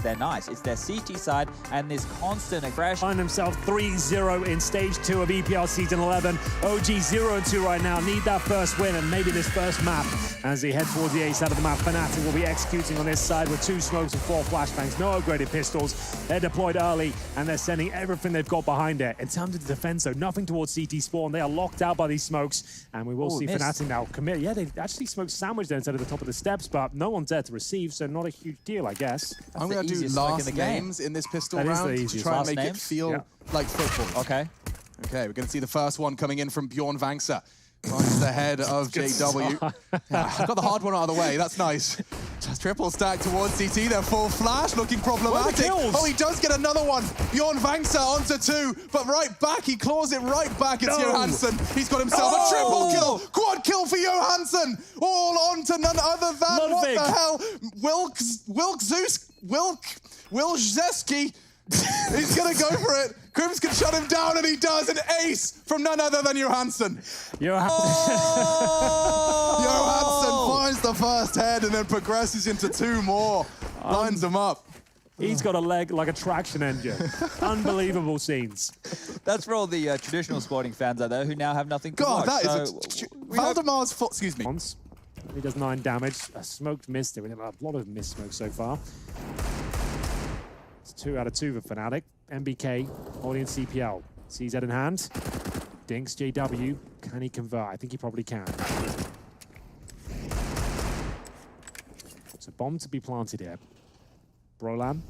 They're nice. It's their CT side and this constant aggression. Find themselves 3-0 in stage 2 of EPL season 11. OG 0-2 right now. Need that first win and maybe this first map as they head towards the A side of the map. fnatic will be executing on this side with 2 smokes and 4 flashbangs. No upgraded pistols. They're deployed early and they're sending everything they've got behind it. In terms of the defense, though, nothing towards CT spawn. They are locked out by these smokes and we will see fnatic now commit. Yeah, they actually smoked sandwich there instead of the top of the steps, but no one's there to receive, so not a huge deal, I guess. I'm going to do last names in this pistol round to try and make it feel like football. Okay. Okay, we're going to see the first one coming in from Bjorn Vincere. Finds the head of JW. Yeah, I got the hard one out of the way, that's nice. Just triple stack towards CT, they're full flash, looking problematic. Oh, he does get another one. Bjorn Vincere onto 2, but right back, he claws it right back. It's Johansson. He's got himself a triple kill, quad kill for Johansson. All on to none other than, what the hell? Wilczewski. He's gonna go for it. KRIMZ can shut him down, and he does. An ace from none other than Johansson. Johansson Finds the first head and then progresses into 2 more. Lines them up. He's got a leg like a traction engine. Unbelievable scenes. That's for all the traditional sporting fans out there who now have nothing to God, watch. that is Valdemar's fault. Excuse me. He does 9 damage. A smoked missed it. We have a lot of missed smoke so far. 2 out of 2 for fnatic. MBK holding CPL. CZ in hand. Dinks JW. Can he convert? I think he probably can. So bomb to be planted here. Brolan.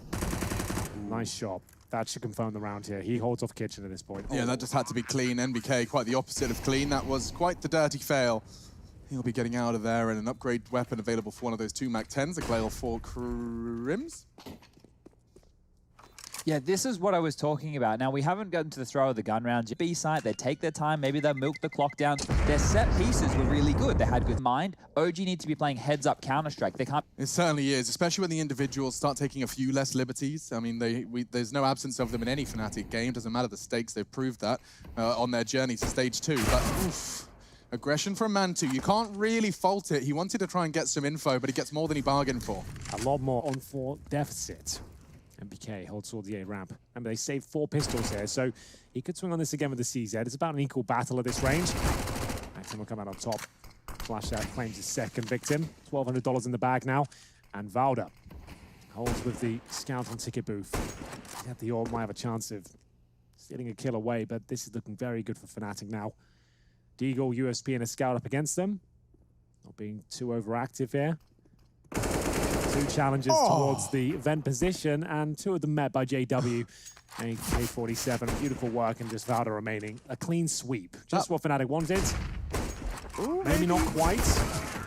Nice shot. That should confirm the round here. He holds off Kitchen at this point. Yeah, that just had to be clean. MBK, quite the opposite of clean. That was quite the dirty fail. He'll be getting out of there, and an upgrade weapon available for one of those 2 MAC-10s. A Glail for KRIMZ. Yeah, this is what I was talking about. Now, we haven't gotten to the throw of the gun round. B side, they take their time. Maybe they'll milk the clock down. Their set pieces were really good. They had good mind. OG need to be playing heads-up Counter-Strike. They can't... It certainly is, especially when the individuals start taking a few less liberties. I mean, there's no absence of them in any fnatic game. Doesn't matter the stakes. They've proved that on their journey to stage 2. But, oof. Aggression from Mantu. You can't really fault it. He wanted to try and get some info, but he gets more than he bargained for. A lot more on 4 deficit. MBK holds towards the A ramp. Remember, they saved 4 pistols here, so he could swing on this again with the CZ. It's about an equal battle at this range. Maxim will come out on top. Flash out claims his second victim. $1,200 in the bag now. And Valda holds with the scout on ticket booth. The Orb might have a chance of stealing a kill away, but this is looking very good for fnatic now. Deagle, USP, and a scout up against them. Not being too overactive here. 2 challenges towards the vent position, and 2 of them met by JW. AK-47, beautiful work, and just Valda remaining. A clean sweep. Just what fnatic wanted. Maybe not quite.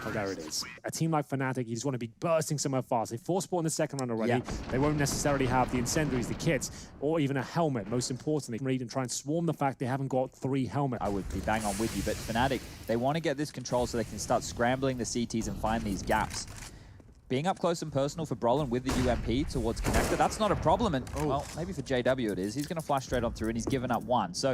Oh, there it is. A team like fnatic, you just want to be bursting somewhere fast. They force spawn in the second round already. Yeah. They won't necessarily have the incendiaries, the kits, or even a helmet. Most importantly, read and try and swarm the fact they haven't got 3 helmets. I would be bang on with you, but fnatic, they want to get this control so they can start scrambling the CTs and find these gaps. Being up close and personal for Brolan with the UMP towards connector, that's not a problem. And, well, maybe for JW it is. He's going to flash straight on through, and he's given up 1. So,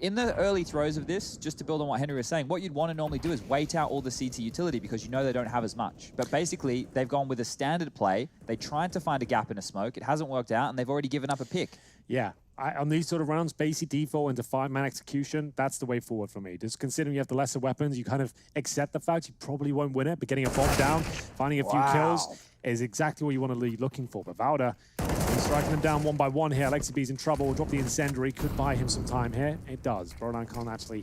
in the early throws of this, just to build on what Henry was saying, what you'd want to normally do is wait out all the CT utility because you know they don't have as much. But basically, they've gone with a standard play. They tried to find a gap in a smoke. It hasn't worked out, and they've already given up a pick. Yeah. On these sort of rounds, basic default into 5-man execution, that's the way forward for me. Just considering you have the lesser weapons, you kind of accept the fact you probably won't win it, but getting a bomb down, finding a few kills is exactly what you want to be looking for. But Valda, he's striking them down 1 by 1 here. Aleksib's in trouble. Drop the incendiary, could buy him some time here. It does. Virolainen can't actually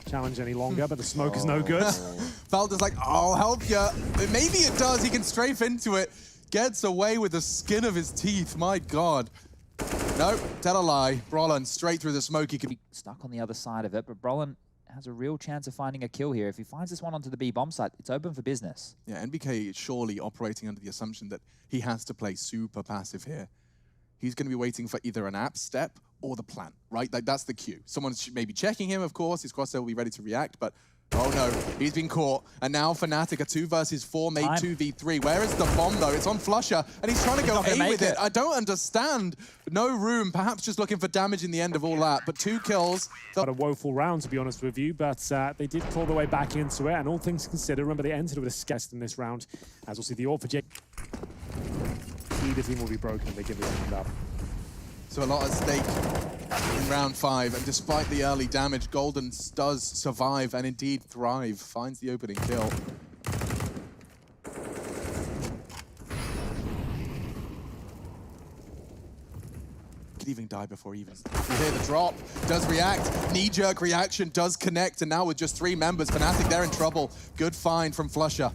challenge any longer, but the smoke is no good. Valda's like, I'll help you. Maybe it does. He can strafe into it. Gets away with the skin of his teeth. My God. Nope, tell a lie. Brolan straight through the smoke. He could be stuck on the other side of it, but Brolan has a real chance of finding a kill here. If he finds this one onto the B bomb site, it's open for business. Yeah, NBK is surely operating under the assumption that he has to play super passive here. He's going to be waiting for either an app step or the plant, right? Like, that's the cue. Someone's maybe checking him, of course. His crosshair will be ready to react, but oh no, he's been caught. And now fnatic, a 2 versus 4 made 2v3. Where is the bomb though? It's on Flusher, and he's trying to go A with it. I don't understand. No room, perhaps just looking for damage in the end of all that, but 2 kills. Got a woeful round, to be honest with you, but they did claw their way back into it, and all things considered, remember they entered with a skest in this round, as we'll see the Orb for Jake. neither team will be broken if they give this round up. So a lot at stake in round 5, and despite the early damage, Golden does survive and indeed thrive, finds the opening kill. Could even die before he even... You hear the drop, does react, knee-jerk reaction, does connect, and now with just 3 members, fnatic, they're in trouble. Good find from flusha.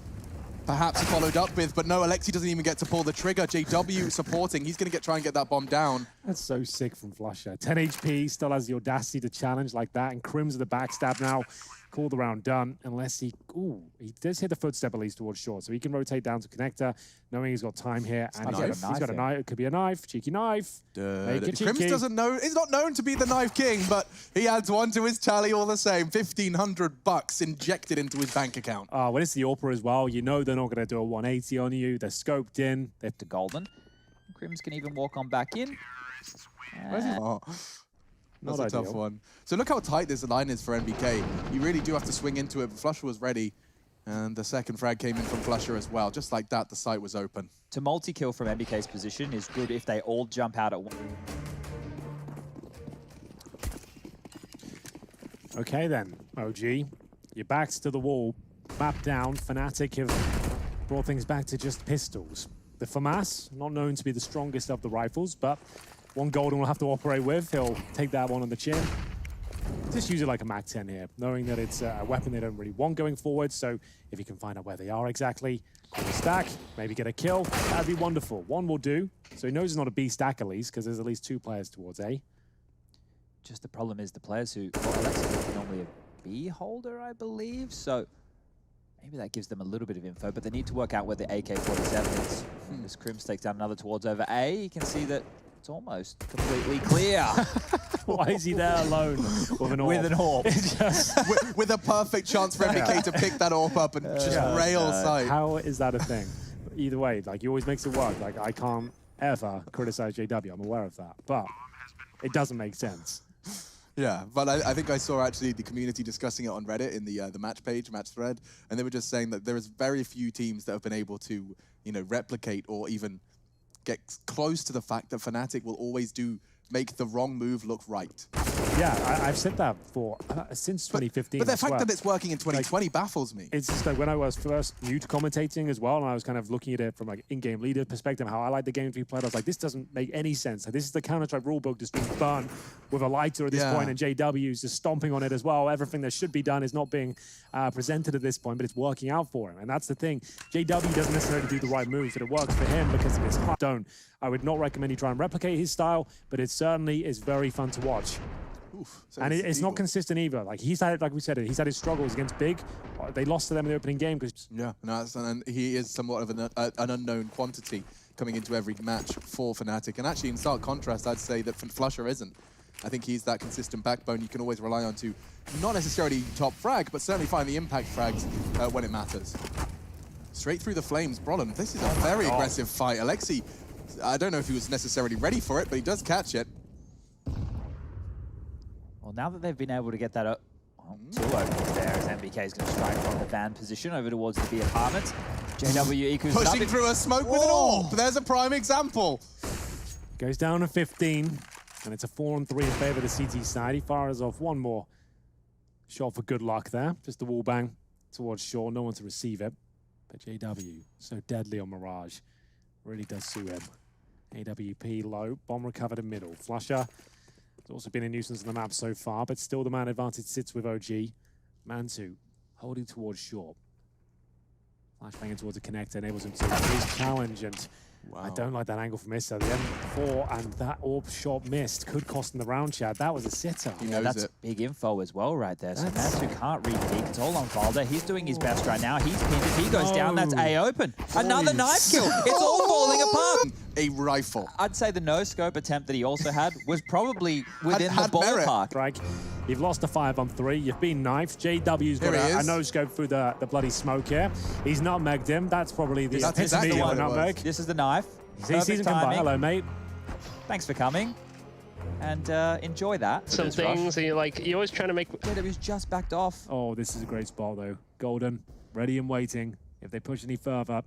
Perhaps followed up with, but no, Aleksi doesn't even get to pull the trigger. JW supporting, he's going to try and get that bomb down. That's so sick from flusha. 10 HP, still has the audacity to challenge like that, and KRIMZ the backstab now. Call the round done, unless he... Ooh, he does hit the footstep at least towards short, so he can rotate down to connector, knowing he's got time here. And he's got a knife. It could be a knife, cheeky knife. KRIMZ doesn't know... He's not known to be the knife king, but he adds 1 to his tally all the same. $1,500 injected into his bank account. When it's the AWPer as well, you know they're not going to do a 180 on you. They're scoped in. They're to Golden. KRIMZ can even walk on back in. That's a tough one. So look how tight this line is for NBK. You really do have to swing into it, but flusha was ready. And the second frag came in from flusha as well. Just like that, the site was open. To multi-kill from NBK's position is good if they all jump out at once. Okay then, OG. Your back's to the wall. Map down. fnatic have brought things back to just pistols. The FAMAS, not known to be the strongest of the rifles, but one Golden will have to operate with. He'll take that one on the chin. Just use it like a MAC-10 here, knowing that it's a weapon they don't really want going forward. So if you can find out where they are exactly, call a stack, maybe get a kill, that'd be wonderful. One will do. So he knows it's not a B stack at least, because there's at least 2 players towards A. Just the problem is the players who... Well, Aleksib is normally a B holder, I believe. So maybe that gives them a little bit of info, but they need to work out where the AK-47 is. As KRIMZ takes down another towards over A, you can see that it's almost completely clear. Why is he there alone with an AWP? With an AWP. with a perfect chance for NBK to pick that AWP up and just rail sight. How is that a thing? Either way, like, he always makes it work. Like, I can't ever criticize JW. I'm aware of that. But it doesn't make sense. Yeah, but I think I saw actually the community discussing it on Reddit in the match page, match thread, and they were just saying that there is very few teams that have been able to, you know, replicate or even get close to the fact that fnatic will always make the wrong move look right. Yeah, I've said that for since 2015. But the fact that it's working in 2020 baffles me. It's just like when I was first new to commentating as well, and I was kind of looking at it from like in-game leader perspective, how I like the game to be played. I was like, this doesn't make any sense. Like, this is the Counter-Strike rulebook just being burned with a lighter at this point, and JW is just stomping on it as well. Everything that should be done is not being presented at this point, but it's working out for him. And that's the thing. JW doesn't necessarily do the right moves, but it works for him because of his heart. I would not recommend you try and replicate his style, but it certainly is very fun to watch. Oof, and it's not consistent either. Like, he's had, like we said, he's had his struggles against Big. They lost to them in the opening game because and he is somewhat of an unknown quantity coming into every match for fnatic. And actually, in stark contrast, I'd say that flusha isn't. I think he's that consistent backbone you can always rely on to not necessarily top frag, but certainly find the impact frags when it matters. Straight through the flames, Brolin. This is a very aggressive fight. Aleksi, I don't know if he was necessarily ready for it, but he does catch it. Well, now that they've been able to get that two opens there, as NBK is going to strike from the van position over towards the B apartments. JW equals pushing through a smoke with an AWP. There's a prime example. Goes down to 15, and it's a 4-on-3 in favor of the CT side. He fires off one more shot for good luck there. Just the wall bang towards shore. No one to receive it. But JW, so deadly on Mirage. Really does suit him. AWP low, bomb recovered in middle. flusha. It's also been a nuisance on the map so far, but still the man advantage sits with OG. Man2 holding towards short. Flashbanging towards a connector enables him to his challenge, and I don't like that angle from Issa. The M4 and that AWP shot missed could cost him the round, Chad. That was a sitter. That's big info as well right there. So Man2 can't repeat. It's all on Valder. He's doing his best right now. He's pinned. If he goes down, that's A open. Another knife kill. It's all falling apart. A rifle. I'd say the no-scope attempt that he also had was probably within the ballpark. Right. You've lost a 5-on-3. You've been knifed. JW's got a no-scope through the bloody smoke here. He's nutmegged him. That's probably the epitome of a nutmeg. This is the knife. He sees him come by. Hello, mate. Thanks for coming. And enjoy that. Some things, and you're always trying to make... JW's just backed off. Oh, this is a great spot, though. Golden, ready and waiting. If they push any further,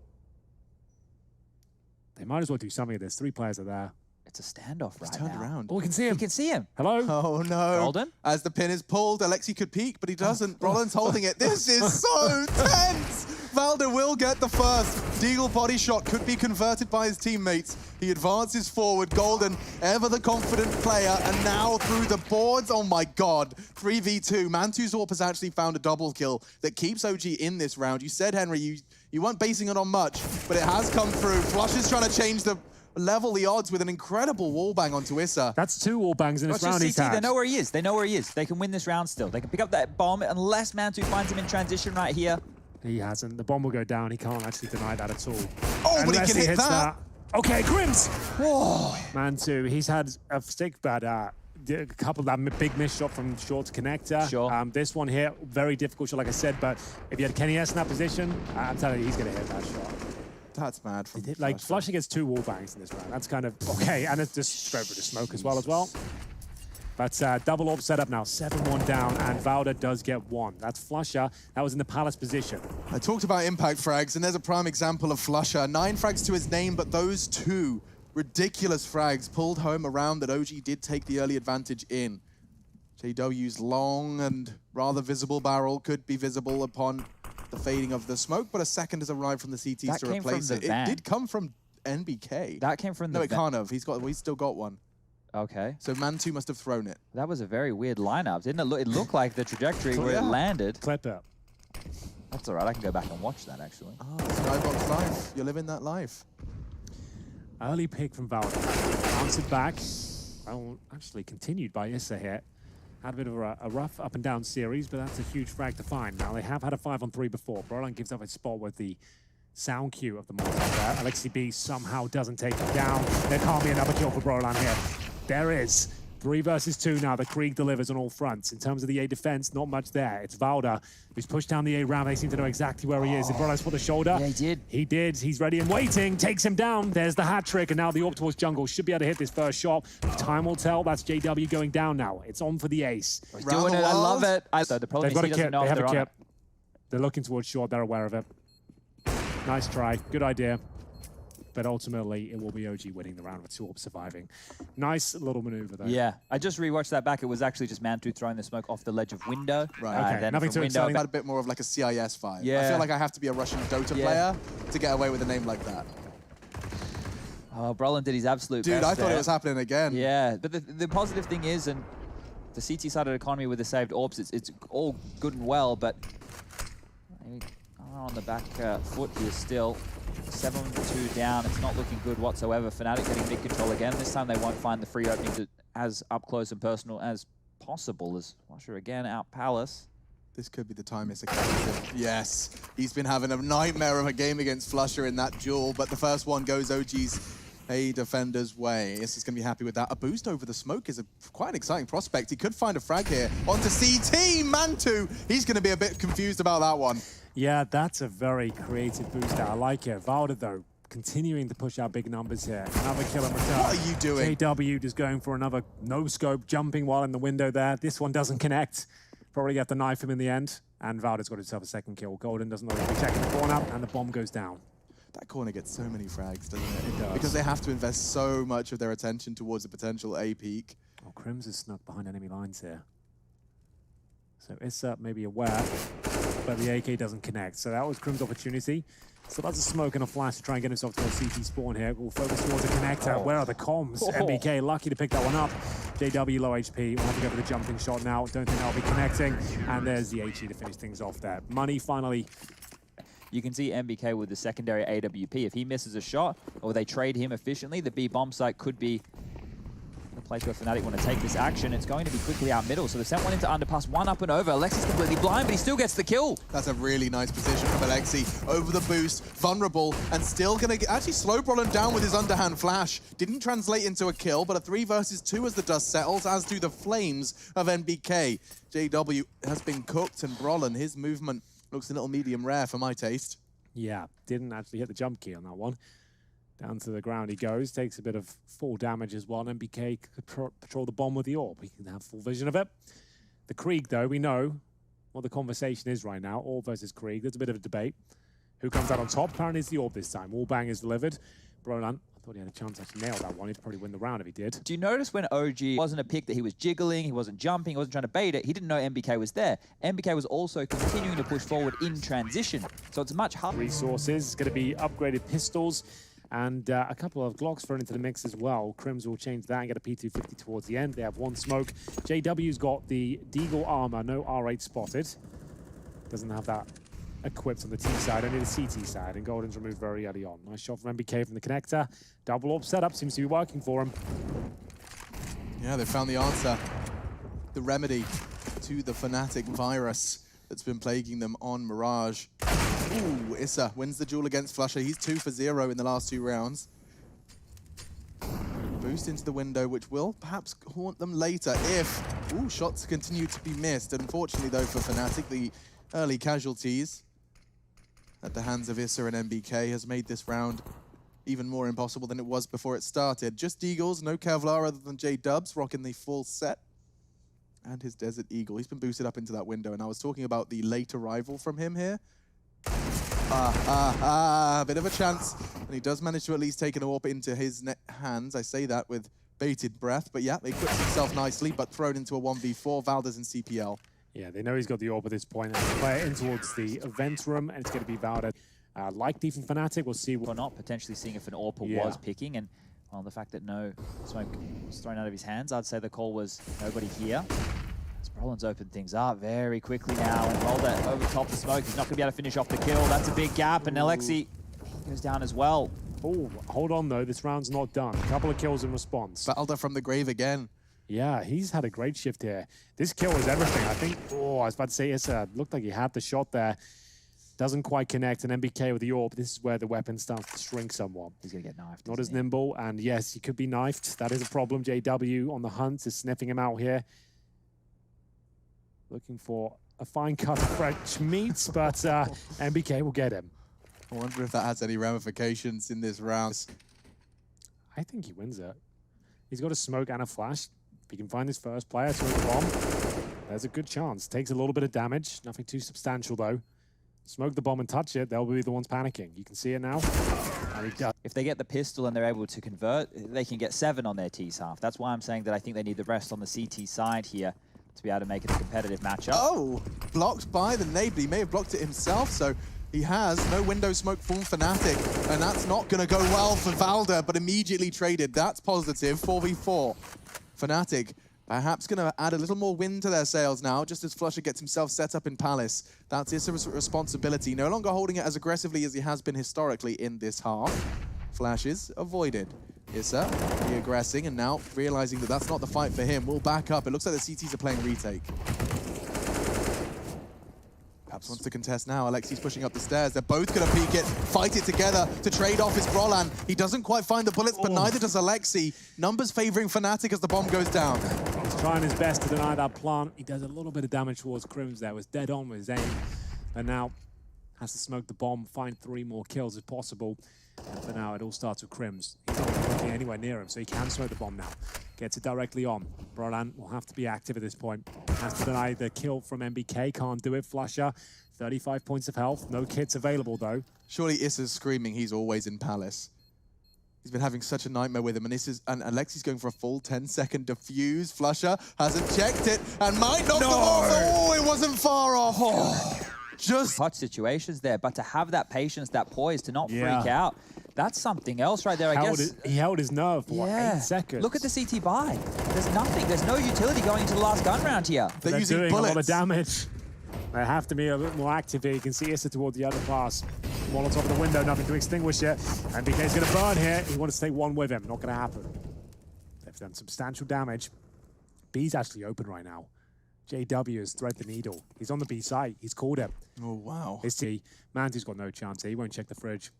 they might as well do something of this. 3 players are there. It's a standoff right He's turned now. around. Oh, we can see him. You can see him. Hello? Oh no. Golden? As the pin is pulled, Aleksi could peek, but he doesn't. Brolin's holding it. This is so tense! Valda will get the first. Deagle body shot could be converted by his teammates. He advances forward. Golden, ever the confident player, and now through the boards. Oh my god. 3v2. Mantuzorp has actually found a double kill that keeps OG in this round. You said, Henry, you weren't basing it on much, but it has come through. Flush is trying to change level the odds with an incredible wallbang onto Issa. That's 2 wallbangs in this round he's CT, had. they know where he is. They know where he is. They can win this round still. They can pick up that bomb unless Mantu finds him in transition right here. He hasn't. The bomb will go down. He can't actually deny that at all. Oh, but he Unless can hit hits that. Okay, KRIMZ! Whoa. Mantu, he's had a stick, but a couple of that big miss shot from short to connector. Sure. This one here, very difficult shot, like I said, but if you had Kenny S in that position, I'm telling you, he's going to hit that shot. That's mad from Like, Flushing gets 2 wallbangs in this round. That's kind of okay, and it's just straight through the smoke as well. But double AWP setup now, 7-1 down, and Valda does get 1. That's Flusher. That was in the Palace position. I talked about impact frags, and there's a prime example of Flusher. 9 frags to his name, but those 2 ridiculous frags pulled home a round that OG did take the early advantage in. JW's long and rather visible barrel could be visible upon the fading of the smoke, but a second has arrived from the CTs That to came from replace the it. van. It did come from NBK. That came from the No, it can't have. He's still got one. Okay. So Mantu must have thrown it. That was a very weird lineup. Didn't it look? It looked like the trajectory where it landed. Clip it. That's all right. I can go back and watch that, actually. Oh, Skybox life. You're living that life. Early pick from Valda. Answered back. Well, actually continued by Issa here. Had a bit of a rough up and down series, but that's a huge frag to find. Now, they have had a 5-on-3 before. Virolainen gives up a spot with the sound cue of the monster there. Aleksib somehow doesn't take it down. There can't be another kill for Virolainen here. There is. 3 versus 2 now. The Krieg delivers on all fronts. In terms of the A defense, not much there. It's Valda who's pushed down the A ramp. They seem to know exactly where he is. Did Virolainen spot the shoulder? Yeah, he did. He did. He's ready and waiting. Takes him down. There's the hat trick. And now the AWP towards jungle. Should be able to hit this first shot. Time will tell. That's JW going down now. It's on for the ace. He's doing it. I love it. The problem They've is got he a doesn't kit. know They if have they're a on kit. it. They're looking towards short. They're aware of it. Nice try. Good idea. But ultimately, it will be OG winning the round with 2 AWPs surviving. Nice little maneuver, though. Yeah, I just rewatched that back. It was actually just Mantu throwing the smoke off the ledge of window. Right. Okay, Then nothing from too window exciting. Had a bit more of like a CIS vibe. I Yeah. feel like I have to be a Russian Dota player to get away with a name like that. Oh, Brolin did his absolute Dude, best I thought there. it was happening again. Yeah, but the positive thing is, and the CT side of the economy with the saved AWPs, it's all good and well, but maybe on the back foot here still. 7-2 down. It's not looking good whatsoever. fnatic getting mid control again. This time they won't find the free openings as up close and personal as possible. As Flusher again out Palace. This could be the time it's a captain. Yes, he's been having a nightmare of a game against Flusher in that duel, but the first one goes OG's A defender's way. This is going to be happy with that. A boost over the smoke is quite an exciting prospect. He could find a frag here. Onto CT, Mantu. He's going to be a bit confused about that one. Yeah, that's a very creative boost. I like it. Valda, though, continuing to push out big numbers here. Another kill in return. What are you doing? JW just going for another no-scope, jumping while in the window there. This one doesn't connect. Probably get the knife him in the end. And Valda's got himself a second kill. Golden doesn't know if he's checking the corner, and the bomb goes down. That corner gets so many frags, doesn't it? It does. Because they have to invest so much of their attention towards a potential A peak. Oh, KRIMZ is snuck behind enemy lines here. So Issa may be aware, but the AK doesn't connect. So that was KRIMZ's opportunity. So that's a smoke and a flash to try and get himself to a CT spawn here. We'll focus towards the connector. Where are the comms? MBK lucky to pick that one up. JW low HP. We'll have to go for the jumping shot now. Don't think that'll be connecting. And there's the HE to finish things off there. Money finally. You can see MBK with the secondary AWP. If he misses a shot or they trade him efficiently, the B bomb site could be the place where fnatic want to take this action. It's going to be quickly out middle. So they sent one into underpass, one up and over. Aleksi's completely blind, but he still gets the kill. That's a really nice position from Aleksi. Over the boost, vulnerable, and still going to actually slow Brolin down with his underhand flash. Didn't translate into a kill, but a 3 versus 2 as the dust settles, as do the flames of NBK. JW has been cooked, and Brolin, his movement looks a little medium rare for my taste. Yeah, didn't actually hit the jump key on that one. Down to the ground he goes, takes a bit of full damage as well. MBK could patrol the bomb with the AWP. He can have full vision of it. The Krieg, though, we know what the conversation is right now. AWP versus Krieg. There's a bit of a debate. Who comes out on top? Apparently it's the AWP this time. Wallbang is delivered. Brolin, thought he had a chance to actually nail that one. He'd probably win the round if he did. Do you notice when OG wasn't a pick that he was jiggling, he wasn't jumping, he wasn't trying to bait it, he didn't know MBK was there. MBK was also continuing to push forward in transition, so it's much harder. Resources, it's going to be upgraded pistols and a couple of Glocks thrown into the mix as well. KRIMZ will change that and get a P250 towards the end. They have one smoke. JW's got the Deagle armor, no R8 spotted. Doesn't have that equipped on the T side, only the CT side, and Golden's removed very early on. Nice shot from MBK from the connector. Double orb setup seems to be working for him. Yeah, they found the answer, the remedy to the fnatic virus that's been plaguing them on Mirage. Ooh, Issa wins the duel against flusha. He's 2 for 0 in the last 2 rounds. Boost into the window, which will perhaps haunt them later if shots continue to be missed. Unfortunately, though, for fnatic, the early casualties at the hands of Issa and MBK has made this round even more impossible than it was before it started. Just Eagles, no Kevlar other than J-Dubs, rocking the full set. And his Desert Eagle. He's been boosted up into that window, and I was talking about the late arrival from him here. Bit of a chance. And he does manage to at least take an AWP into his hands. I say that with bated breath, but yeah, he equips himself nicely, but thrown into a 1v4. Valdez and CPL. Yeah, they know he's got the AWP at this point. And they play it in towards the event room, and it's going to be Valdez. Likely from fnatic, we'll see. Or not, potentially seeing if an AWP was picking, and well, the fact that no smoke was thrown out of his hands, I'd say the call was nobody here. Roland's opened things up very quickly now and rolled that over top the smoke. He's not going to be able to finish off the kill. That's a big gap, and Aleksi goes down as well. Oh, hold on though, this round's not done. A couple of kills in response. Valda from the grave again. Yeah, he's had a great shift here. This kill is everything. I think, I was about to say, it looked like he had the shot there. Doesn't quite connect, and MBK with the AWP, this is where the weapon starts to shrink somewhat. He's going to get knifed. Not as nimble, and yes, he could be knifed. That is a problem. JW on the hunt is sniffing him out here. Looking for a fine cut of fresh meat, but MBK will get him. I wonder if that has any ramifications in this round. I think he wins it. He's got a smoke and a flash. If he can find his first player to a bomb, there's a good chance. Takes a little bit of damage. Nothing too substantial, though. Smoke the bomb and touch it, they'll be the ones panicking. You can see it now. And he does. If they get the pistol and they're able to convert, they can get 7 on their T's half. That's why I'm saying that I think they need the rest on the CT side here to be able to make it a competitive matchup. Oh, blocked by the nade, but he may have blocked it himself, so he has no window smoke from fnatic, and that's not going to go well for Valda, but immediately traded. That's positive. 4v4. fnatic perhaps going to add a little more wind to their sails now, just as flusha gets himself set up in Palace. That's Issa's responsibility, no longer holding it as aggressively as he has been historically in this half. Flashes avoided. Issa re-aggressing, and now realizing that that's not the fight for him, will back up. It looks like the CTs are playing retake. Perhaps wants to contest now. Aleksi's pushing up the stairs. They're both going to peek it, fight it together to trade off his Brolan. He doesn't quite find the bullets, but neither does Aleksi. Numbers favoring fnatic as the bomb goes down. He's trying his best to deny that plant. He does a little bit of damage towards KRIMZ there. Was dead on with his aim. And now has to smoke the bomb, find 3 more kills if possible. And for now, it all starts with KRIMZ. He's not looking anywhere near him, so he can smoke the bomb now. Gets it directly on. Brolan will have to be active at this point. Has to deny the kill from MBK. Can't do it. flusha, 35 points of health. No kits available, though. Surely Issa's screaming he's always in Palace. He's been having such a nightmare with him, and Aleksi's going for a full 10-second defuse. flusha hasn't checked it, and might knock them off. Oh, it wasn't far off. Oh. Just hot situations there, but to have that patience, that poise, to not freak out, that's something else right there, I guess. He held his nerve for what, 8 seconds. Look at the CT buy. There's nothing. There's no utility going into the last gun round here. They're using doing bullets. A lot of damage. They have to be a bit more active here. You can see Issa towards the other pass. One on top of the window, nothing to extinguish it. And BK's going to burn here. He wants to take one with him. Not going to happen. They've done substantial damage. B's actually open right now. JW has thread the needle. He's on the B side. He's called him. Oh, wow. His T. Mantu's got no chance here. He won't check the fridge.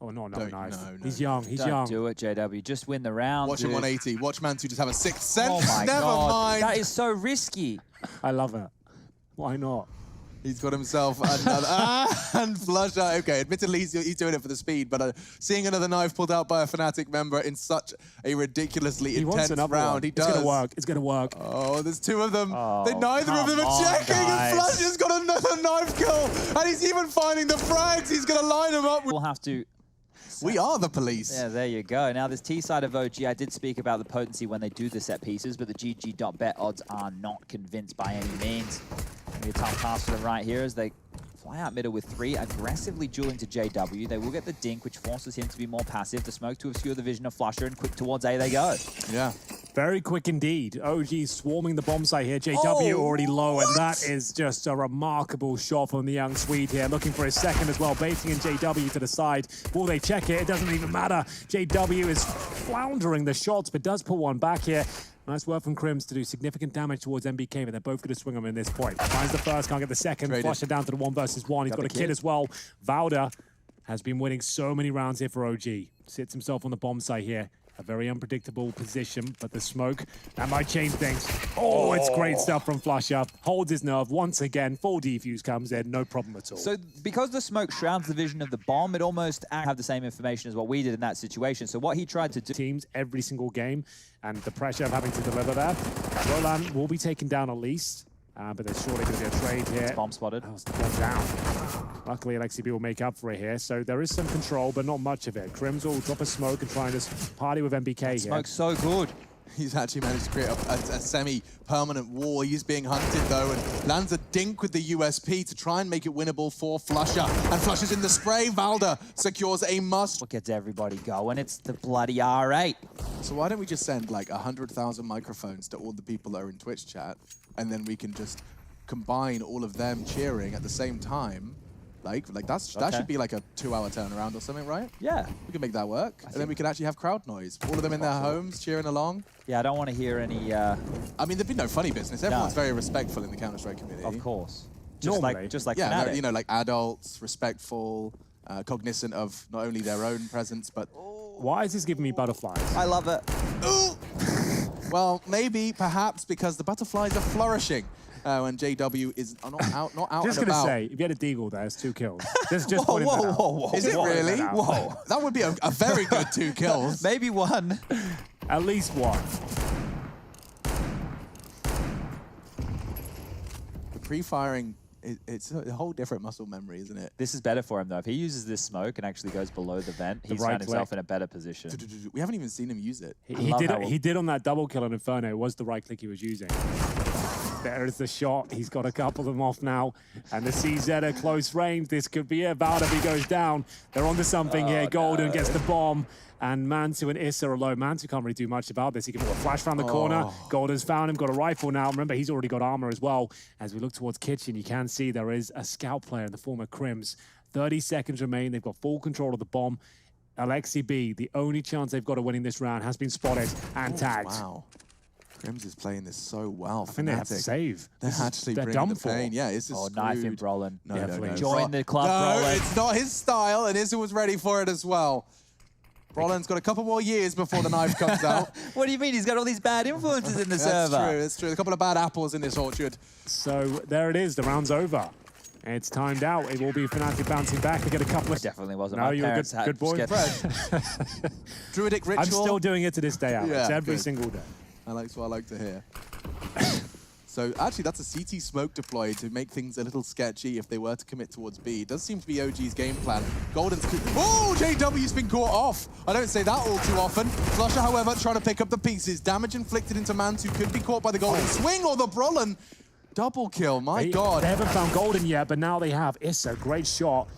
Oh, no, knife. No, He's young. He's young. Don't do it, JW. Just win the round. Watch him 180. Watch Mantu just have a 6th sense. Oh my Never God. mind. That is so risky. I love it. Why not? He's got himself another. And flusha. Okay, admittedly, he's doing it for the speed, but seeing another knife pulled out by a fnatic member in such a ridiculously intense round, he does. It's going to work. It's going to work. Oh, there's 2 of them. Oh, neither of them are checking, and flusha's got another knife kill, and he's even finding the frags. He's going to line them up. We'll have to We are the police. Yeah, there you go. Now, this T side of OG, I did speak about the potency when they do the set pieces, but the GG.bet odds are not convinced by any means. Maybe a tough pass for them right here as they fly out middle with 3, aggressively dueling to JW. They will get the dink, which forces him to be more passive. The smoke to obscure the vision of Flusher, and quick towards A they go. Yeah. Very quick indeed. OG swarming the bomb site here. JW already low, and that is just a remarkable shot from the young Swede here. Looking for his second as well, baiting in JW to the side. Will they check it? It doesn't even matter. JW is floundering the shots, but does pull one back here. Nice work from KRIMZ to do significant damage towards MBK, but they're both going to swing him in this point. Finds the first, can't get the second. Flusher down to the 1 versus 1. He's got a kid as well. Valda has been winning so many rounds here for OG. Sits himself on the bomb site here. A very unpredictable position, but the smoke, that might change things. Oh, it's great stuff from Flusher. Holds his nerve once again. Full defuse comes in, no problem at all. So because the smoke shrouds the vision of the bomb, it almost have the same information as what we did in that situation. So what he tried to do... Teams every single game, and the pressure of having to deliver there. Virolainen will be taken down at least. But there's surely going to be a trade here. It's bomb spotted. Oh, it's the bomb down. Luckily, Aleksib will make up for it here. So there is some control, but not much of it. KRIMZ will drop a smoke and try and just party with MBK here. Smoke's so good. He's actually managed to create a semi-permanent wall. He's being hunted, though, and lands a dink with the USP to try and make it winnable for Flusher. And Flusher's in the spray. Valda secures a must. What gets everybody going? It's the bloody R8. So why don't we just send, like, 100,000 microphones to all the people that are in Twitch chat, and then we can just combine all of them cheering at the same time. Like that should be like a 2-hour turnaround or something, right? Yeah. We can make that work. And then we can actually have crowd noise. All of them in their homes cheering along. Yeah, I don't want to hear any... I mean, there'd be no funny business. Everyone's very respectful in the Counter-Strike community. Of course. Just like yeah, fnatic. you know, like adults, respectful, cognizant of not only their own presence, but... Why is this giving me butterflies? I love it. Ooh! Well, maybe, perhaps, because the butterflies are flourishing. And JW is not out Just and about. going to say, if you had a deagle there, it's 2 kills. Just Whoa, pointing that out. whoa. Is it really? Whoa. That would be a very good 2 kills. Maybe 1. At least 1. The pre-firing, it's a whole different muscle memory, isn't it? This is better for him, though. If he uses this smoke and actually goes below the vent, he's found himself in a better position. We haven't even seen him use it. He did on that double kill on Inferno. It was the right click he was using. There's the shot. He's got a couple of them off now. And the CZ at close range. This could be it. Valda, if he goes down. They're onto something here. Golden gets the bomb. And Mantu and Issa are alone. Mantu can't really do much about this. He can put a flash around the corner. Golden's found him, got a rifle now. Remember, he's already got armor as well. As we look towards Kitchen, you can see there is a scout player in the form of KRIMZ. 30 seconds remain. They've got full control of the bomb. Aleksi, the only chance they've got of winning this round, has been spotted and tagged. Wow. KRIMZ is playing this so well. I think they have to save. They're actually bringing the pain. Yeah, it's just knife in Brolin. No. Join the club, No, Brolin. it's not his style, and Issa was ready for it as well. Brolin's got a couple more years before the knife comes out. What do you mean? He's got all these bad influences in the server. That's true. A couple of bad apples in this orchard. So there it is. The round's over. It's timed out. It will be fnatic bouncing back to get a couple of... Definitely wasn't. No, My you're a parents good boy. Fred. Druidic ritual. I'm still doing it to this day, Alex. Yeah, every good. single day. That's what I like to hear. So actually, that's a CT smoke deployed to make things a little sketchy if they were to commit towards B. It does seem to be OG's game plan. Golden's... Oh, JW's been caught off. I don't say that all too often. Flusher, however, trying to pick up the pieces. Damage inflicted into Mantu could be caught by the Golden swing or the Brolin. Double kill, my God. They haven't found Golden yet, but now they have. Issa, great shot.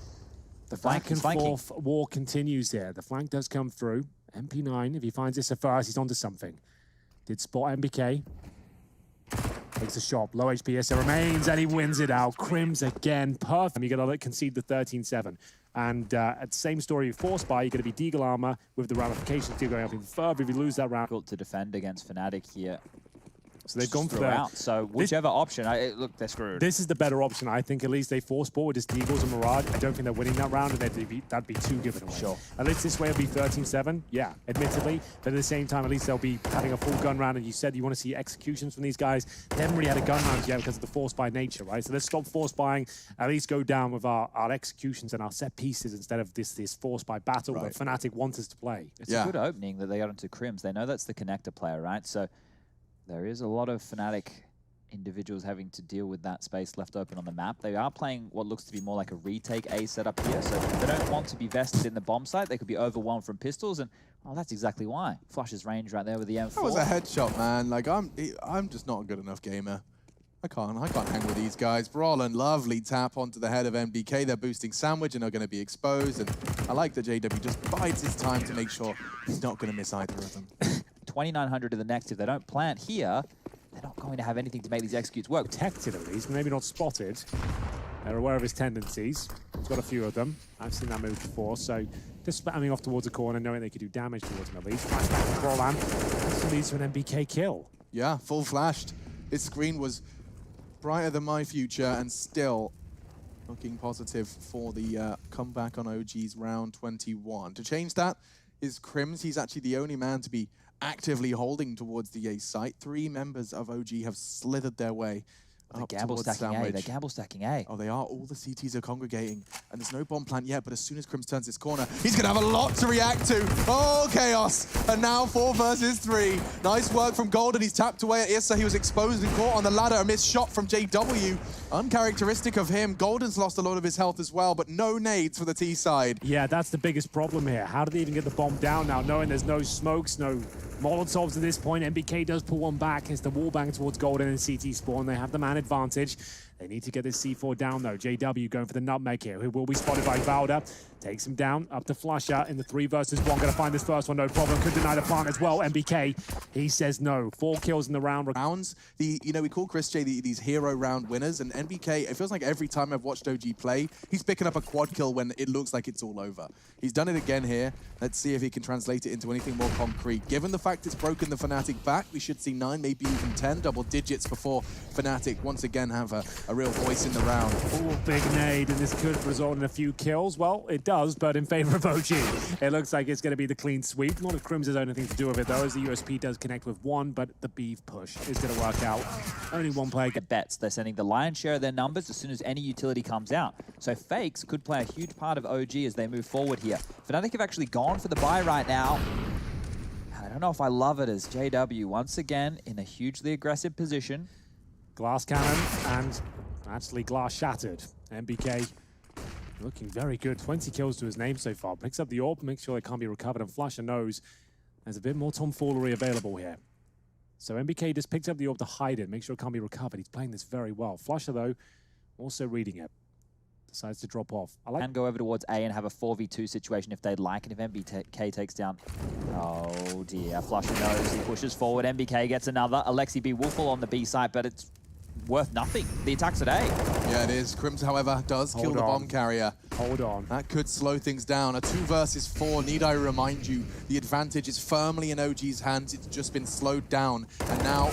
The back and forth war continues there. The flank does come through. MP9, if he finds Issa first, he's onto something. Did spot MBK. Takes a shot. Low HP Issa remains, and he wins it out. KRIMZ again, perfect. You're going to concede the 13-7. And at the same story with Force Buy, you're going to be Deagle armor with the ramifications still going up even further if you lose that round. Difficult to defend against fnatic here. So they've gone for that. So whichever option, look, they're screwed. This is the better option. I think at least they force ball with just Deagles and Mirage. I don't think they're winning that round, and that'd be 2 given away. Sure. At least this way it'll be 13-7, yeah, admittedly. But at the same time, at least they'll be having a full gun round, and you said you want to see executions from these guys. They haven't really had a gun round yet because of the force buy nature, right? So let's stop force buying, at least go down with our executions and our set pieces instead of this force buy battle where fnatic want us to play. It's a good opening that they got into KRIMZ. They know that's the connector player, right? So there is a lot of fnatic individuals having to deal with that space left open on the map. They are playing what looks to be more like a retake A setup here, so they don't want to be vested in the bomb site. They could be overwhelmed from pistols, and well, that's exactly why. Flush's range right there with the M4. That was a headshot, man. Like, I'm just not a good enough gamer. I can't hang with these guys. Virolainen, lovely tap onto the head of MBK. They're boosting sandwich and are going to be exposed. And I like that JW just bides his time to make sure he's not going to miss either of them. 2,900 to the next. If they don't plant here, they're not going to have anything to make these executes work. Protected at least, maybe not spotted. They're aware of his tendencies. He's got a few of them. I've seen that move before, so just spamming off towards the corner, knowing they could do damage towards him at least. Flashback from Virolainen. This leads to an MBK kill. Yeah, full flashed. His screen was brighter than my future and still looking positive for the comeback on OG's round 21. To change that is KRIMZ. He's actually the only man to be actively holding towards the A site. 3 members of OG have slithered their way up towards sandwich. They're gamble stacking A. Oh, they are. All the CTs are congregating, and there's no bomb plant yet, but as soon as KRIMZ turns this corner, he's going to have a lot to react to. Oh, chaos. And now 4 versus 3. Nice work from Golden. He's tapped away at Issa. He was exposed and caught on the ladder. A missed shot from JW. Uncharacteristic of him. Golden's lost a lot of his health as well, but no nades for the T side. Yeah, that's the biggest problem here. How do they even get the bomb down now, knowing there's no smokes, no Molotovs at this point? MBK does pull one back. It's the wallbang towards Golden and CT spawn. They have the man advantage. They need to get this C4 down, though. JW going for the nutmeg here, who will be spotted by Valda. Takes him down, up to Flusher in the 3 versus 1. Going to find this first one, no problem. Could deny the plant as well. MBK, he says no. 4 kills in the round. Rounds, we call Chris J these hero round winners, and MBK, it feels like every time I've watched OG play, he's picking up a quad kill when it looks like it's all over. He's done it again here. Let's see if he can translate it into anything more concrete. Given the fact it's broken the fnatic back, we should see 9, maybe even 10 double digits before fnatic once again have a real voice in the round. Oh, big nade, and this could result in a few kills. Well, it does, but in favor of OG. It looks like it's going to be the clean sweep. Not if KRIMZ has anything to do with it, though, as the USP does connect with 1, but the beef push is going to work out. Only 1 player. Bets. They're sending the lion's share of their numbers as soon as any utility comes out. So fakes could play a huge part of OG as they move forward here. fnatic have actually gone for the buy right now. I don't know if I love it as JW once again in a hugely aggressive position. Glass cannon and actually glass shattered. MBK looking very good. 20 kills to his name so far. Picks up the orb, makes sure it can't be recovered, and Flusher knows there's a bit more tomfoolery available here. So MBK just picked up the orb to hide it, make sure it can't be recovered. He's playing this very well. Flusher, though, also reading it. Decides to drop off. And go over towards A and have a 4v2 situation if they'd like, and if MBK takes down... Oh dear, Flusher knows. He pushes forward. MBK gets another. Aleksi B will fall on the B site, but it's worth nothing. The attack's at A. Yeah, it is. KRIMZ, however, does kill the bomb carrier. Hold on. That could slow things down. A 2 versus 4. Need I remind you, the advantage is firmly in OG's hands. It's just been slowed down. And now,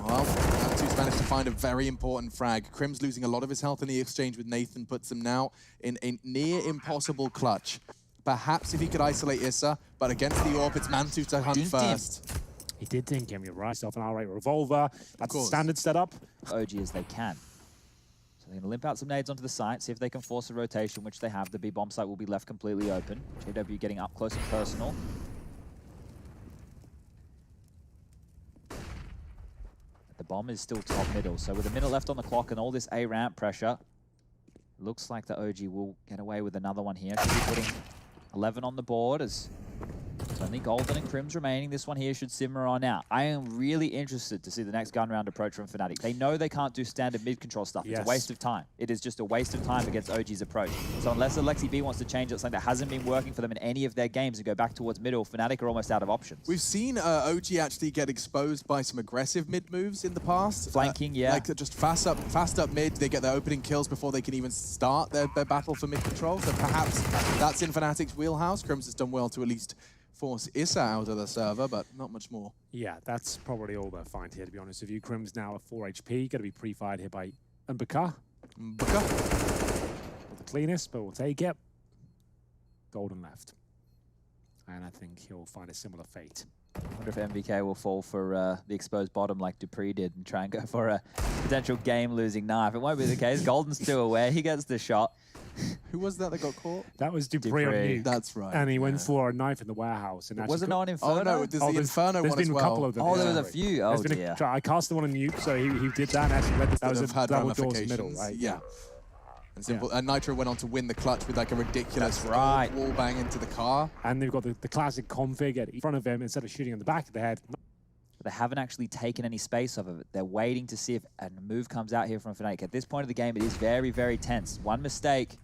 well, Natus managed to find a very important frag. KRIMZ losing a lot of his health in the exchange with Nathan puts him now in a near impossible clutch. Perhaps if he could isolate Issa, but against the orb, it's Natus to hunt first. He did think him. You're right. Self an R8 revolver. That's the standard setup. OG as they can. So they're going to limp out some nades onto the site, see if they can force a rotation, which they have. The B bomb site will be left completely open. JW getting up close and personal. The bomb is still top middle. So with a minute left on the clock and all this A ramp pressure, looks like the OG will get away with another one here. Should be putting 11 on the board as it's only Golden and KRIMZ remaining. This one here should simmer on out. I am really interested to see the next gun round approach from fnatic. They know they can't do standard mid-control stuff. It's a waste of time. It is just a waste of time against OG's approach. So unless Aleksi B wants to change it, something that hasn't been working for them in any of their games and go back towards middle, fnatic are almost out of options. We've seen OG actually get exposed by some aggressive mid moves in the past. Flanking, yeah. Like just fast up mid, they get their opening kills before they can even start their battle for mid control. So perhaps that's in fnatic's wheelhouse. KRIMZ has done well to at least force Issa out of the server, but not much more. Yeah, that's probably all they'll find here, to be honest with you. KRIMZ now at 4 HP, going to be pre-fired here by Mbaka. Not the cleanest, but we'll take it. Golden left. And I think he'll find a similar fate. I wonder if MBK will fall for the exposed bottom like Dupree did and try and go for a potential game-losing knife. It won't be the case. Golden's still aware. He gets the shot. Who was that got caught? That was Dupree on Dupree. nuke. That's right. And he went for a knife in the warehouse. And Was it not Inferno? Oh no, there's the Inferno there's one as been well. a couple of them. Oh, there yeah. was a few. Oh, There's been dear. I cast the one on nuke, so he did that. And actually led that was a had double doors middle, ramifications. right? Yeah. And simple. And Nitro went on to win the clutch with like a ridiculous That's right. wall bang into the car. And they've got the classic config in front of him instead of shooting on the back of the head. They haven't actually taken any space off of it. They're waiting to see if a move comes out here from fnatic. At this point of the game, it is very, very tense. One mistake.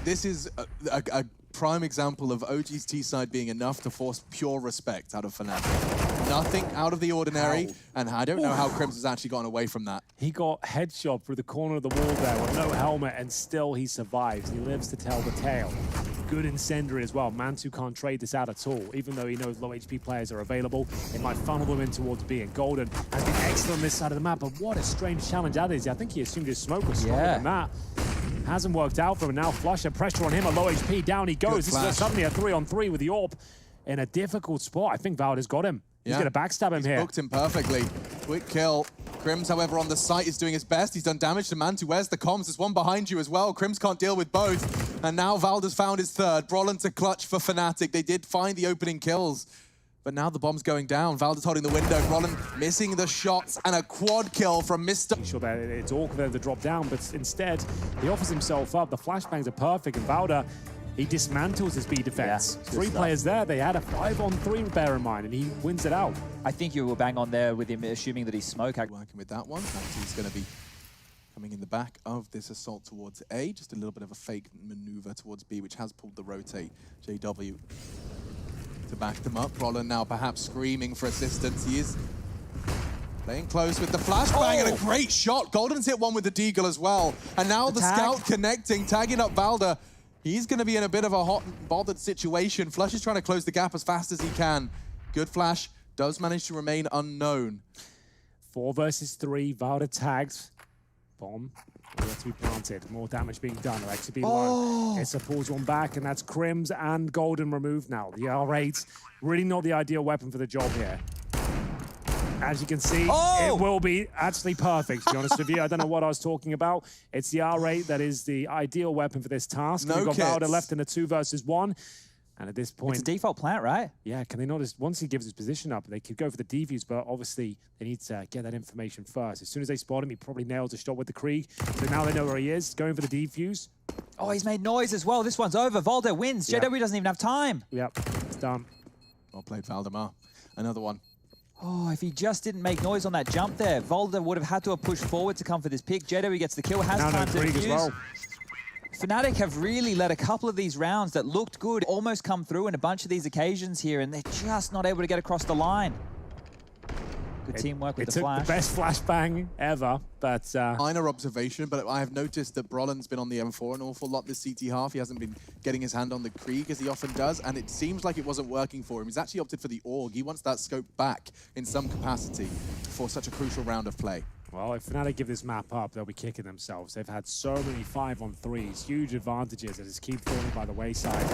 This is a prime example of OG's T-side being enough to force pure respect out of fnatic. Nothing out of the ordinary, and I don't know how KRIMZ has actually gotten away from that. He got headshot through the corner of the wall there with no helmet, and still he survives. He lives to tell the tale. Good incendiary as well. Mantu can't trade this out at all. Even though he knows low HP players are available, it might funnel them in towards B. And Golden has been excellent on this side of the map, but what a strange challenge that is. I think he assumed his smoke was stronger than that. Hasn't worked out for him. Now Flusher, pressure on him, a low HP, down he goes. This is suddenly a 3-on-3 with the AWP in a difficult spot. I think Valda's got him. He's going to backstab him here. He's booked him perfectly. Quick kill. KRIMZ, however, on the site is doing his best. He's done damage to Mantu. Where's the comms? There's one behind you as well. KRIMZ can't deal with both. And now Valda's found his third. Brolin to clutch for fnatic. They did find the opening kills. But now the bomb's going down. Valda's holding the window. Brolin missing the shots. And a quad kill from Mr. Sure that it's awkward for them to drop down, but instead, he offers himself up. The flashbangs are perfect, and Valda, he dismantles his B defense. Yeah, Three players there. They had a 5-on-3, bear in mind, and he wins it out. I think you were bang on there with him assuming that he's smoke. Working with that one. He's going to be coming in the back of this assault towards A. Just a little bit of a fake maneuver towards B, which has pulled the rotate. JW to back them up. Brolin now perhaps screaming for assistance. He is playing close with the flashbang and a great shot. Golden's hit one with the deagle as well. And now the scout connecting, tagging up Valda. He's going to be in a bit of a hot and bothered situation. Flush is trying to close the gap as fast as he can. Good flash. Does manage to remain unknown. 4 versus 3. Valda tags. Bomb. Yet to be planted. More damage being done. Aleksi being one. It's a pulls one back, and that's KRIMZ and Golden removed now. The R8, really not the ideal weapon for the job here. As you can see, it will be actually perfect, to be honest with you. I don't know what I was talking about. It's the R8 that is the ideal weapon for this task. We've got Valda left in a 2 versus 1. And at this point... It's a default plant, right? Yeah, can they not just... Once he gives his position up, they could go for the defuse, but obviously they need to get that information first. As soon as they spot him, he probably nails a shot with the Krieg. So now they know where he is, going for the defuse. Oh, he's made noise as well. This one's over. Valda wins. JW doesn't even have time. Yep, it's done. Well played, Valdemar. Another one. Oh, if he just didn't make noise on that jump there, Valda would have had to have pushed forward to come for this pick. JW gets the kill, has time to defuse. As well. fnatic have really let a couple of these rounds that looked good almost come through in a bunch of these occasions here, and they're just not able to get across the line. Good teamwork with the flash. It took the best flashbang ever, but... Minor observation, but I have noticed that Brolin's been on the M4 an awful lot this CT half. He hasn't been getting his hand on the Krieg as he often does, and it seems like it wasn't working for him. He's actually opted for the AUG. He wants that scope back in some capacity for such a crucial round of play. Well, if fnatic give this map up, they'll be kicking themselves. They've had so many 5-on-3s, huge advantages that just keep falling by the wayside.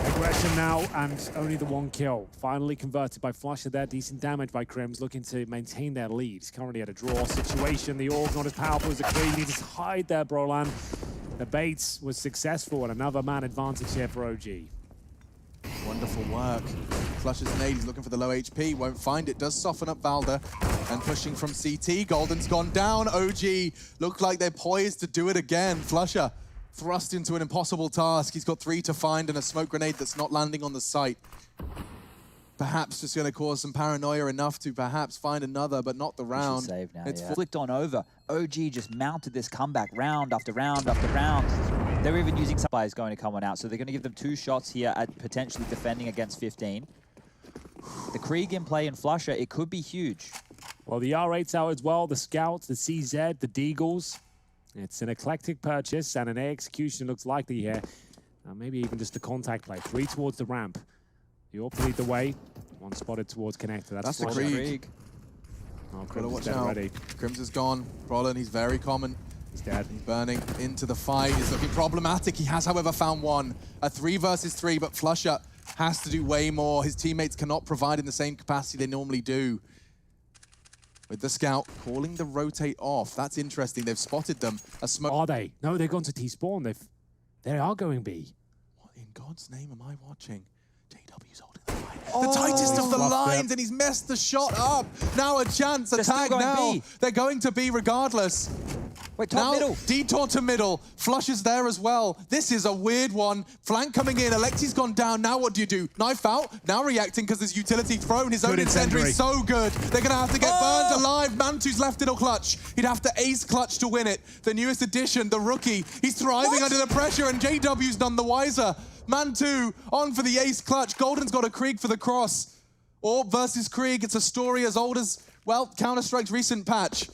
Aggression now, and only the 1 kill. Finally converted by Flusher there. Decent damage by KRIMZ, looking to maintain their lead. He's currently at a draw situation. The AUG not as powerful as the Krieg. Needs to hide there, Brolan. The bait was successful, and another man advantage here for OG. Wonderful work. Flushes nade, he's looking for the low HP, won't find it, does soften up Valda, and pushing from CT. Golden's gone down. OG look like they're poised to do it again. Flusher thrust into an impossible task. He's got 3 to find and a smoke grenade that's not landing on the site. Perhaps just going to cause some paranoia enough to perhaps find another, but not the round. Save now, It's flicked on over. OG just mounted this comeback round after round after round. They're even using some players going to come on out, so they're going to give them 2 shots here at potentially defending against 15. The Krieg in play and Flusher, it could be huge. Well, the R8's out as well, the Scouts, the CZ, the Deagles. It's an eclectic purchase, and an A execution looks likely here. Maybe even just a contact play. 3 towards the ramp. The AWP lead the way. 1 spotted towards connector. That's the Krieg. Oh, Gotta watch dead out. already. KRIMZ is gone. Brolin, he's very common. He's dead. He's burning into the fight. He's looking problematic. He has, however, found 1. A 3 versus 3, but Flusher has to do way more. His teammates cannot provide in the same capacity they normally do. With the scout calling the rotate off. That's interesting. They've spotted them. A smoke. Are they? No, they've gone to T-spawn. They are going B. What in God's name am I watching? JW's holding the line. The tightest of the lines, and he's messed the shot up. Now a chance, a tag now. B. They're going to be regardless. Wait, top Now, middle. detour to middle. Flush is there as well. This is a weird one. Flank coming in. Aleksi's gone down. Now what do? Knife out. Now reacting because there's utility thrown. His own incendiary is so good. They're going to have to get burned alive. Mantu's left it a clutch. He'd have to ace clutch to win it. The newest addition, the rookie. He's thriving under the pressure, and JW's none the wiser. Mantu on for the ace clutch. Golden's got a Krieg for the cross. Orb versus Krieg. It's a story as old as, well, Counter-Strike's recent patch.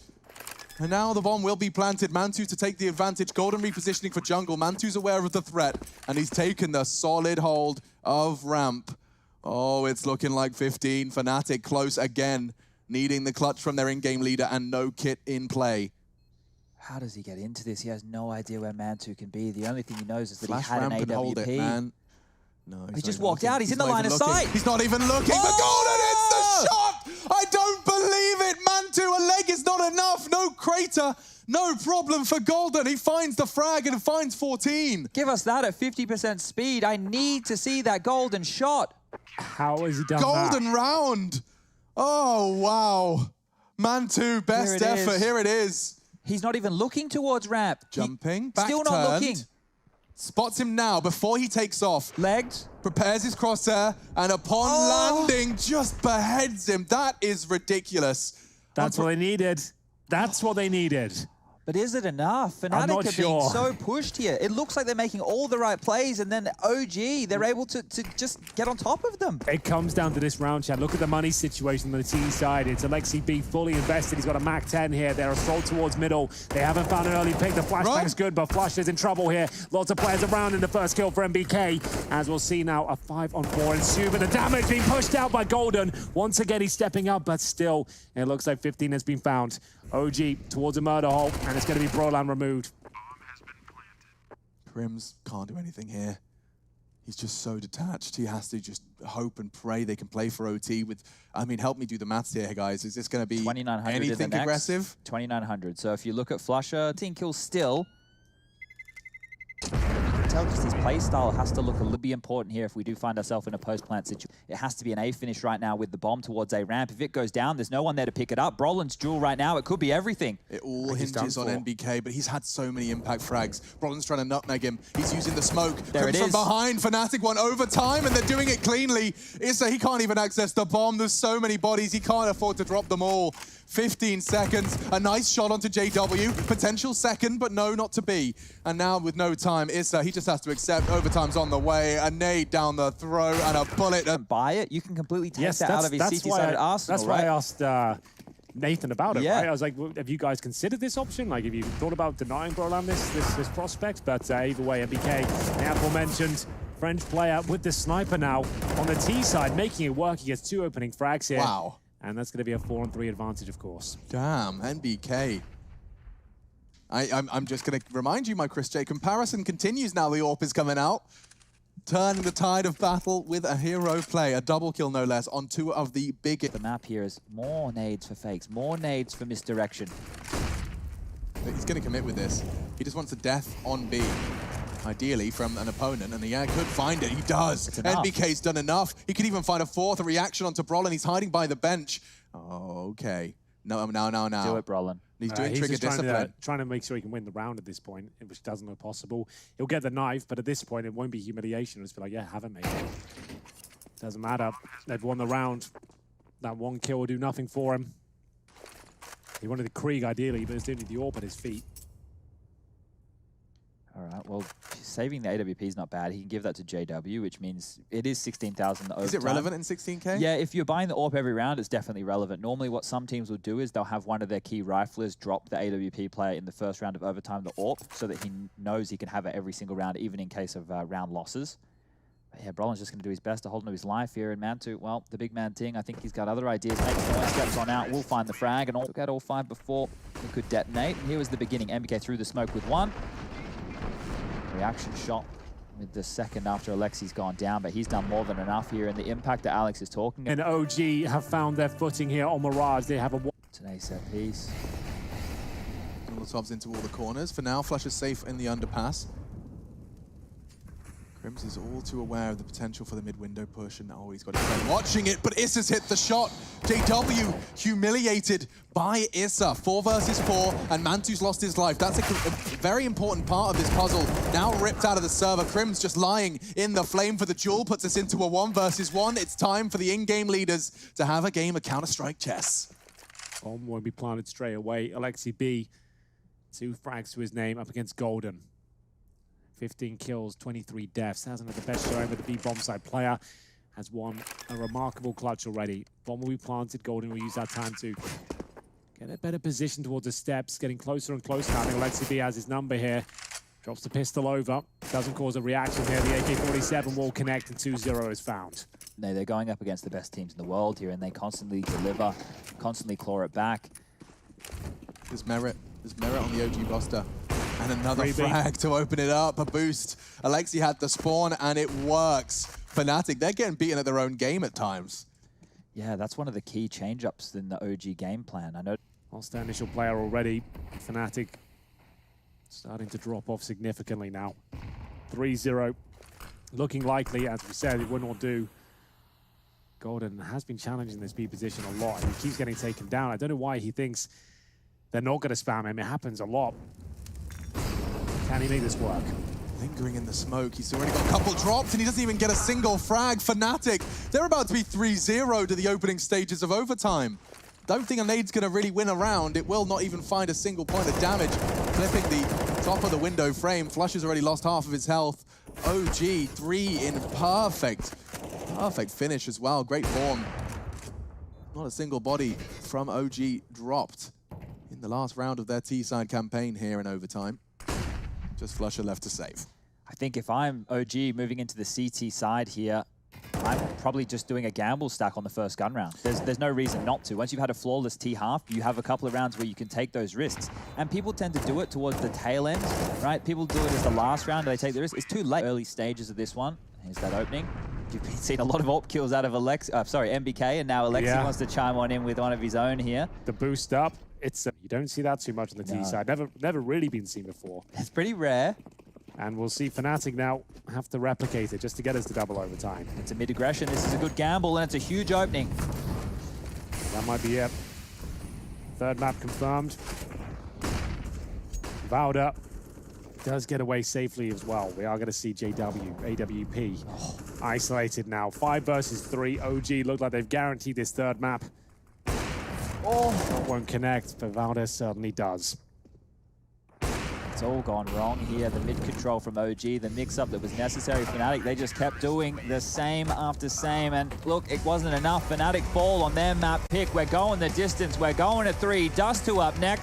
And now the bomb will be planted. Mantu to take the advantage. Golden repositioning for jungle. Mantu's aware of the threat, and he's taken the solid hold of ramp. Oh, it's looking like 15. fnatic close again, needing the clutch from their in-game leader and no kit in play. How does he get into this? He has no idea where Mantu can be. The only thing he knows is that Flash he had an ramp and hold it, AWP. man. No, He just walked out. He's in the not line even of looking. sight. He's not even looking. Oh! The Golden hits the shot! I don't believe it. Mantu, a leg is not enough. No crater. No problem for Golden. He finds the frag and finds 14. Give us that at 50% speed. I need to see that golden shot. How has he done Golden that? round. Oh, wow. Mantu, best Here it effort. is. Here it is. He's not even looking towards ramp. Jumping, back Still not turned. looking. Spots him now before he takes off. Legged. Prepares his crosshair, and upon landing, just beheads him. That is ridiculous. That's what they needed. That's what they needed. But is it enough? I'm fnatic not are sure. being so pushed here. It looks like they're making all the right plays, and then OG, they're able to just get on top of them. It comes down to this round, Chad. Look at the money situation on the T side. It's Aleksib fully invested. He's got a Mac 10 here. They're assault towards middle. They haven't found an early pick. The flashbang's good, but Flush is in trouble here. Lots of players around in the first kill for MBK. As we'll see now, a 5-on-4 ensue, but the damage being pushed out by Golden. Once again, he's stepping up, but still, it looks like 15 has been found. OG towards a murder hole, and it's going to be Virolainen removed. KRIMZ can't do anything here. He's just so detached. He has to just hope and pray they can play for OT with, I mean, help me do the maths here, guys. Is this going to be 2,900 anything aggressive? 2,900. So if you look at Flusher, 10 kills still. You can tell just his play style has to look a little bit important here if we do find ourselves in a post-plant situation. It has to be an A finish right now with the bomb towards A ramp. If it goes down, there's no one there to pick it up. Brolin's duel right now, it could be everything. It all hinges on NBK, but he's had so many impact frags. Brolin's trying to nutmeg him. He's using the smoke. There it Comes from is. behind. fnatic won overtime, and they're doing it cleanly. Issa, he can't even access the bomb. There's so many bodies. He can't afford to drop them all. 15 seconds. A nice shot onto JW. Potential second, but no, not to be. And now with no time, Issa, he just has to accept. Overtime's on the way. A nade down the throat and a bullet. Buy it, you can completely take Yes, that out of his CT side at Arsenal, that's why I asked Nathan about it, Yeah. right? I was like, well, have you guys considered this option? Like, have you thought about denying Virolainen this prospect? But either way, MBK, the aforementioned French player with the sniper now on the T side, making it work. He gets 2 opening frags here. Wow. And that's going to be a 4-on-3 advantage, of course. Damn, NBK. I'm just going to remind you, my Chris J comparison continues now. The AWP is coming out. Turning the tide of battle with a hero play. A double kill, no less, on 2 of the biggest. The map here is more nades for fakes, more nades for misdirection. He's going to commit with this. He just wants a death on B. Ideally from an opponent, and yeah, could find it. He does. NBK's done enough. He could even find a 4th reaction onto Brolin. He's hiding by the bench. Oh, okay. No. Do it, Brolin. He's doing trigger discipline. Trying to make sure he can win the round at this point, which doesn't look possible. He'll get the knife, but at this point, it won't be humiliation. It'll just be like, yeah, have it, mate. Doesn't matter. They've won the round. That 1 kill will do nothing for him. He wanted the Krieg, ideally, but it's only the AWP at his feet. All right, well, saving the AWP is not bad. He can give that to JW, which means it is 16,000 overtime. Is it relevant in 16K? Yeah, if you're buying the AWP every round, it's definitely relevant. Normally what some teams will do is they'll have one of their key riflers drop the AWP player in the first round of overtime, the AWP, so that he knows he can have it every single round, even in case of round losses. But yeah, Brolin's just going to do his best to hold on to his life here. And Mantu, well, the big man Ting, I think he's got other ideas. Maybe more steps on out. We'll find the frag, and look at all 5 before he could detonate. And here was the beginning. MBK threw the smoke with 1. Reaction shot with the second after Aleksi's gone down, but he's done more than enough here, and the impact that Alex is talking about. And OG have found their footing here on Mirage. They have a... It's an A set piece. Molotovs into all the corners. For now, Flush is safe in the underpass. KRIMZ is all too aware of the potential for the mid-window push, and he's got his friend watching it, but Issa's hit the shot. JW humiliated by Issa. 4 versus 4, and Mantu's lost his life. That's a very important part of this puzzle. Now ripped out of the server. KRIMZ just lying in the flame for the duel, puts us into a 1 versus 1. It's time for the in-game leaders to have a game of Counter-Strike chess. Bomb won't be planted straight away. Aleksib, 2 frags to his name up against Golden. 15 kills, 23 deaths. Hasn't had the best showing, but the B bomb side player has won a remarkable clutch already. Bomb will be planted. Golden will use that time to get a better position towards the steps, getting closer and closer. I think Aleksi has his number here. Drops the pistol over. Doesn't cause a reaction here. The AK-47 will connect, and 2-0 is found. No, they're going up against the best teams in the world here, and they constantly deliver, constantly claw it back. There's merit on the OG Buster. And another frag to open it up, a boost. Aleksi had the spawn, and it works. fnatic, they're getting beaten at their own game at times. Yeah, that's one of the key change-ups in the OG game plan. I know. Lost their initial player already. fnatic starting to drop off significantly now. 3-0. Looking likely, as we said, it would not do. Golden has been challenging this B position a lot, and he keeps getting taken down. I don't know why he thinks they're not going to spam him. It happens a lot. Can he make this work? Lingering in the smoke. He's already got a couple drops, and he doesn't even get a single frag. fnatic, they're about to be 3-0 to the opening stages of overtime. Don't think a nade's going to really win a round. It will not even find a single point of damage. Clipping the top of the window frame. Flush has already lost half of his health. OG, 3 in perfect finish as well. Great form. Not a single body from OG dropped in the last round of their T-side campaign here in overtime. Just Flusher left to save. I think if I'm OG moving into the CT side here, I'm probably just doing a gamble stack on the first gun round. There's no reason not to. Once you've had a flawless T-half, you have a couple of rounds where you can take those risks. And people tend to do it towards the tail end, right? People do it as the last round, they take the risk. It's too late. Early stages of this one. Here's that opening. You've been seeing a lot of AWP kills out of MBK, and now Aleksi wants to chime on in with one of his own here. The boost up. It's you don't see that too much on the T side. Never really been seen before. It's pretty rare. And we'll see fnatic now have to replicate it just to get us to double overtime. It's a mid-aggression. This is a good gamble, and it's a huge opening. That might be it. Third map confirmed. Valda does get away safely as well. We are going to see AWP isolated now. 5 versus 3. OG look like they've guaranteed this third map. That won't connect, but Valda certainly does. It's all gone wrong here. The mid-control from OG, the mix-up that was necessary. fnatic, they just kept doing the same after same. And look, it wasn't enough. fnatic fall on their map pick. We're going the distance. We're going to 3. Dust 2 up next.